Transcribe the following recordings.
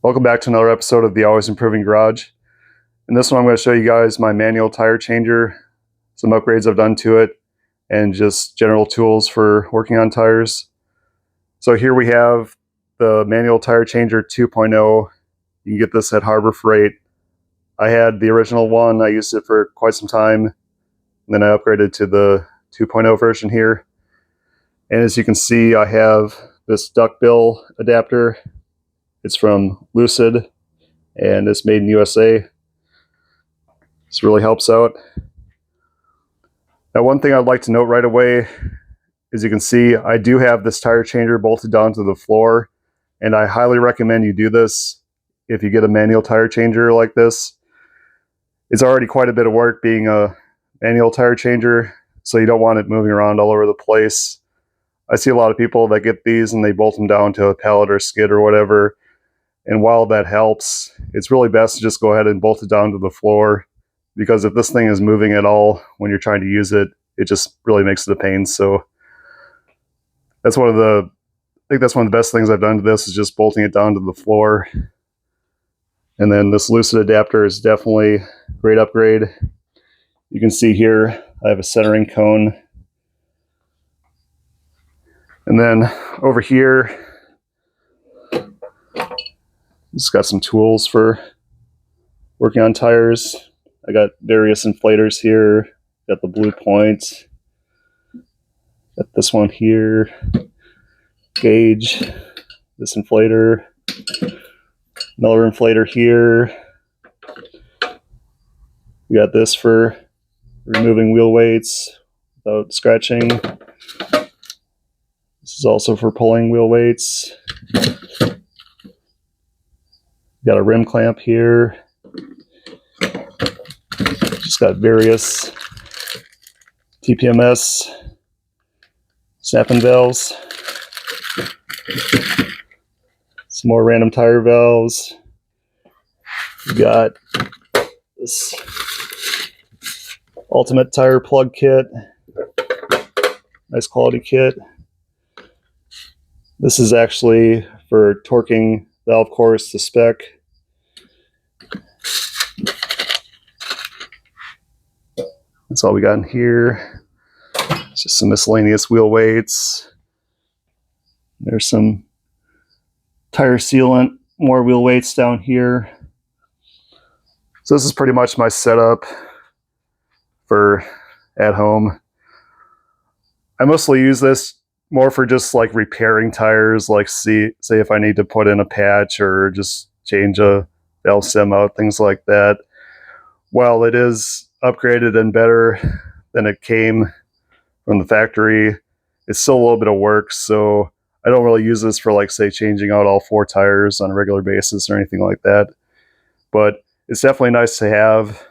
Welcome back to another episode of the Always Improving Garage. In this one I'm going to show you guys my manual tire changer, some upgrades I've done to it, and just general tools for working on tires. So here we have the manual tire changer 2.0. You can get this at Harbor Freight. I had the original one, I used it for quite some time, and then I upgraded to the 2.0 version here. And as you can see, I have this duckbill adapter. It's from Lucid, and it's made in USA. This really helps out. Now, one thing I'd like to note right away, as you can see, I do have this tire changer bolted down to the floor, and I highly recommend you do this if you get a manual tire changer like this. It's already quite a bit of work being a manual tire changer, so you don't want it moving around all over the place. I see a lot of people that get these and they bolt them down to a pallet or skid or whatever. And while that helps, it's really best to just go ahead and bolt it down to the floor, because if this thing is moving at all when you're trying to use it, it just really makes it a pain. So that's I think that's one of the best things I've done to this, is just bolting it down to the floor. And then this Lucid adapter is definitely a great upgrade. You can see here I have a centering cone. And then over here, just got some tools for working on tires. I got various inflators here. Got the blue point. Got this one here. Gauge. This inflator. Another inflator here. We got this for removing wheel weights without scratching. This is also for pulling wheel weights. Got a rim clamp here. Just got various TPMS snapping valves. Some more random tire valves. We got this ultimate tire plug kit. Nice quality kit. This is actually for torquing valve cores to spec. That's all we got in here. It's just some miscellaneous wheel weights. There's some tire sealant, more wheel weights down here. So this is pretty much my setup for at home. I mostly use this more for just like repairing tires, like say if I need to put in a patch or just change a valve stem out, things like that. While it is upgraded and better than it came from the factory, it's still a little bit of work, so I don't really use this for, like, say, changing out all 4 tires on a regular basis or anything like that. But it's definitely nice to have.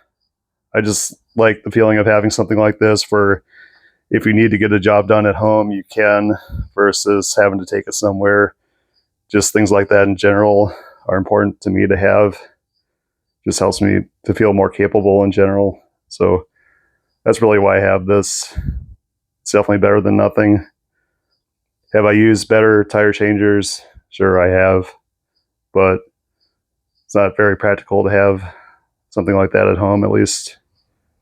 I just like the feeling of having something like this for if you need to get a job done at home, you can, versus having to take it somewhere. Just things like that in general are important to me to have. Just helps me to feel more capable in general. So that's really why I have this. It's definitely better than nothing. Have I used better tire changers? Sure, I have. But it's not very practical to have something like that at home, at least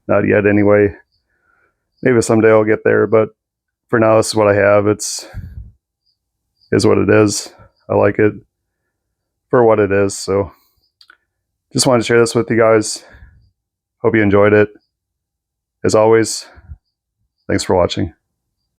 not yet anyway. Maybe someday I'll get there, but for now, this is what I have. Is what it is. I like it for what it is. So just wanted to share this with you guys. Hope you enjoyed it. As always, thanks for watching.